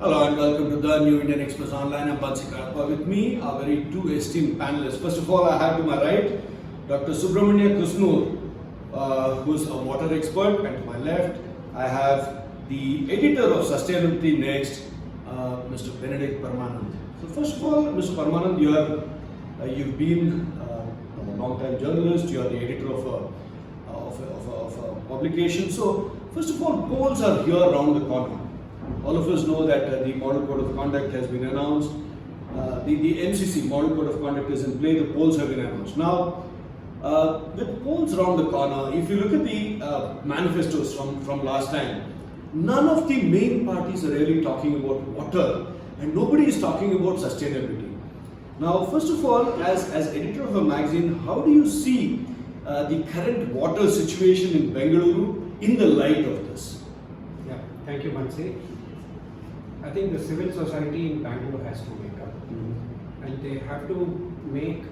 Hello and welcome to the New Indian Express Online. I'm Bansy. With me are very two esteemed panelists. First of all, I have to my right Dr. Subramanya Kusnur, who's a water expert, and to my left I have the editor of Sustainability Next, Mr. Benedict Parmanand. So first of all, Mr. Parmanand, you've been a long-time journalist. You are the editor of a publication. So first of all, polls are here around the corner. All of us know that the Model Code of Conduct has been announced. The MCC Model Code of Conduct is in play. The polls have been announced. Now, with polls around the corner, if you look at the manifestos from last time, none of the main parties are really talking about water, and nobody is talking about sustainability. Now, first of all, as editor of a magazine, how do you see the current water situation in Bengaluru in the light of this? Yeah, thank you, Bansy. I think the civil society in Bangalore has to wake up, and they have to make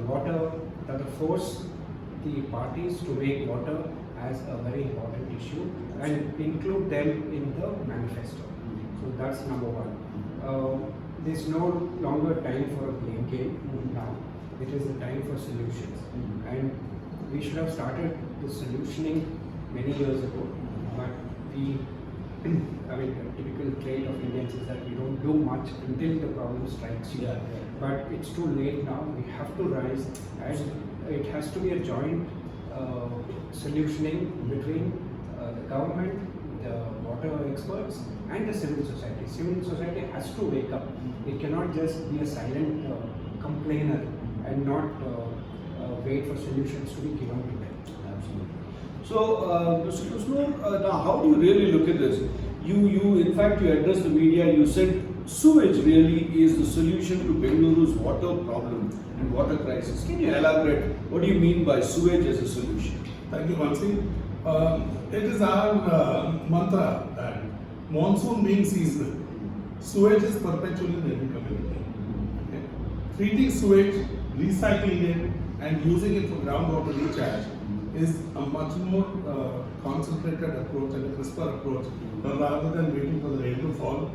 water, force the parties to make water as a very important issue and include them in the manifesto. So that's number one. There's no longer time for a blame game now. It is the time for solutions, and we should have started the solutioning many years ago, but a typical trait of Indians is that we don't do much until the problem strikes you. But it's too late now. We have to rise, and it has to be a joint solutioning between the government, the water experts, and the civil society. Civil society has to wake up. It cannot just be a silent complainer and not wait for solutions to be given to them. Absolutely. So, Mr. Kusnur, now how do you really look at this? You in fact, you addressed the media. You said sewage really is the solution to Bengaluru's water problem and water crisis. Can you elaborate? What do you mean by sewage as a solution? Thank you, Bansy. It is our mantra that monsoon means seasonal. Sewage is perpetual in every community. Okay? Treating sewage, recycling it, and using it for groundwater recharge is a much more concentrated approach and a crisper approach rather than waiting for the rain to fall.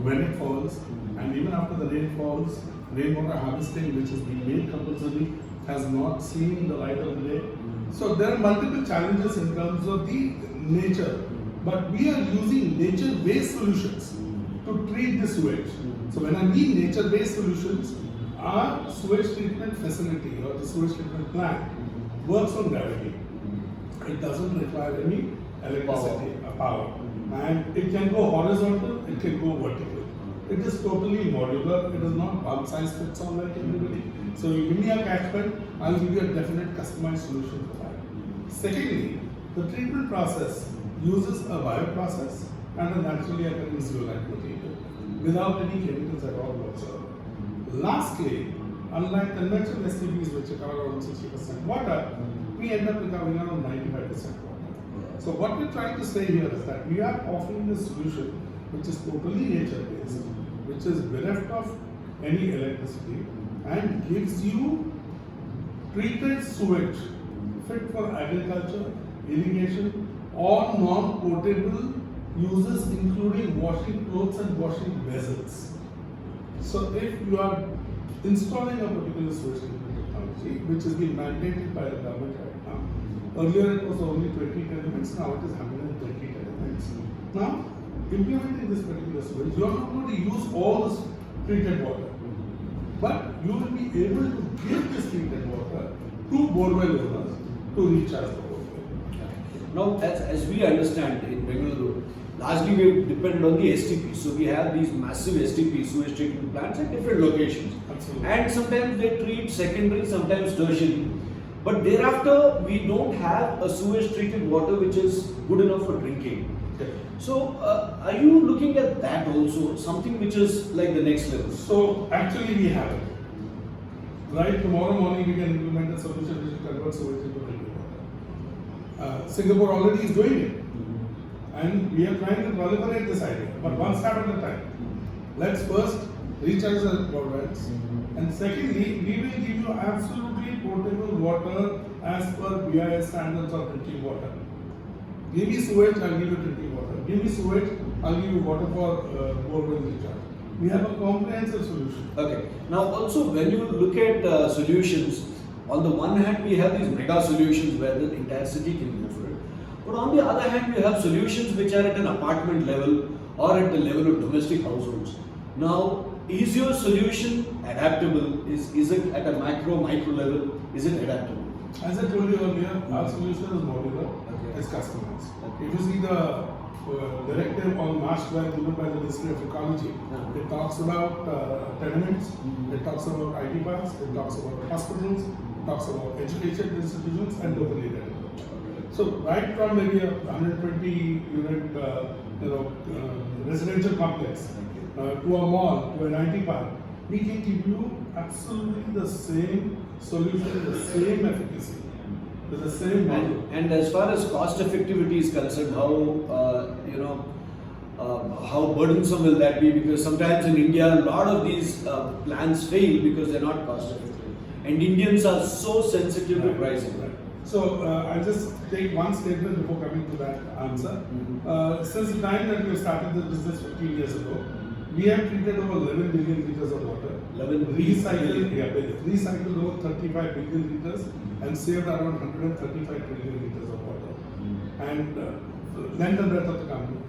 When it falls, and even after the rain falls, rainwater harvesting, which has been made compulsory, has not seen the light of the day. So there are multiple challenges in terms of the nature, but we are using nature-based solutions to treat the sewage. So when I mean nature-based solutions, our sewage treatment facility or the sewage treatment plant works on gravity. It doesn't require any electricity or power. And it can go horizontal, it can go vertical. It is totally modular, it is not one size fits all like everybody. So you give me a catchment, I'll give you a definite customized solution for that. Secondly, the treatment process uses a bioprocess and a naturally occurring zeolite material without any chemicals at all whatsoever. Lastly, unlike conventional STPs which recover around 60% water, we end up recovering around 95% water. So what we're trying to say here is that we are offering a solution which is totally nature-based, which is bereft of any electricity and gives you treated sewage fit for agriculture, irrigation, or non-potable uses including washing clothes and washing vessels. So if you are installing a particular sewage treatment technology, which has been mandated by the government right now. Earlier it was only 20 tenements, now it is 120 tenements. Now, implementing this particular sewage, you are not going to use all this treated water, but you will be able to give this treated water to borewell owners to recharge the borewell. Now, as we understand in Bengaluru, largely we depended on the STP. So we have these massive STP sewage treatment plants at different locations. Absolutely. And sometimes they treat secondary, sometimes tertiary. But thereafter, we don't have a sewage treated water which is good enough for drinking. Okay. So are you looking at that also, something which is like the next level? So actually we have it. Right, tomorrow morning we can implement a solution which will convert sewage into drinking water. Singapore already is doing it. And we are trying to proliferate this idea, but one step at a time. Let's first recharge the borewells, and secondly, we will give you absolutely potable water as per BIS standards of drinking water. Give me sewage, I'll give you drinking water. Give me sewage, I'll give you water for borewell recharge. We have a comprehensive solution. Okay. Now also when you look at solutions, on the one hand we have these mega solutions where the entire city can go for it. But on the other hand we have solutions which are at an apartment level or at the level of domestic households. Now, is your solution adaptable? Is it at a micro level? Is it adaptable? As I told you earlier, our solution is modular, Okay. it's customized. Okay. If you see the directive on March 12 given by the Ministry of Ecology, Uh-huh. it talks about tenements, Mhm. it talks about IT parks, it talks about hospitals, it talks about education institutions and locally developed. So right from maybe a 120 unit residential complex to a mall, to an IT park, we can give you absolutely the same solution, the same efficacy, with the same model. And as far as cost effectivity is concerned, how burdensome will that be? Because sometimes in India, a lot of these plans fail because they're not cost effective. And Indians are so sensitive to pricing. Right. So I'll just take one statement before coming to that answer. Since the time that we started this business 15 years ago, we have treated over 11 billion liters of water. 11 recycled over 35 billion liters and saved around 135 trillion liters of water. And length and breadth of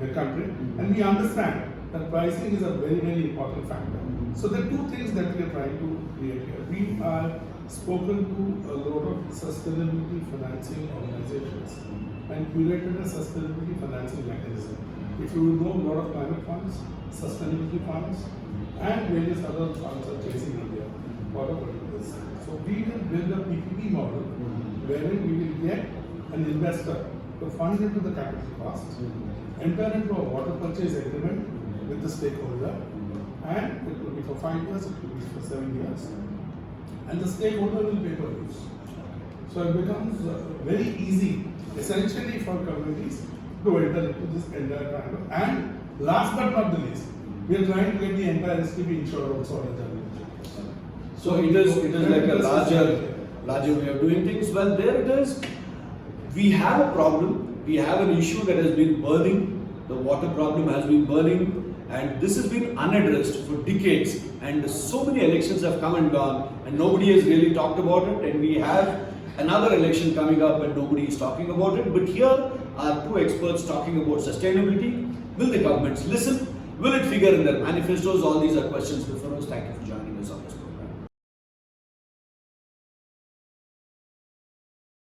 the country. And we understand that pricing is a very, very important factor. So there are two things that we are trying to create here. We are spoken to a lot of sustainability financing organizations and curated a sustainability financing mechanism. If you know, a lot of climate funds, sustainability funds, and various other funds are chasing India for a particular this. So we will build a PPP model wherein we will get an investor to fund into the capital cost, enter into a water purchase agreement with the stakeholder, and it will be for 5 years, it will be for 7 years, and the stakeholder will pay for use. So it becomes very easy, essentially, for communities to enter into this entire kind of. And last but not the least, we are trying to get the entire STB insured also on a journey. So it is like a larger way of doing things. Well, there it is. We have a problem. We have an issue that has been burning. The water problem has been burning, and this has been unaddressed for decades. And so many elections have come and gone, and nobody has really talked about it. And we have another election coming up, and nobody is talking about it. But here are two experts talking about sustainability. Will the governments listen? Will it figure in their manifestos? All these are questions before us. Thank you for joining.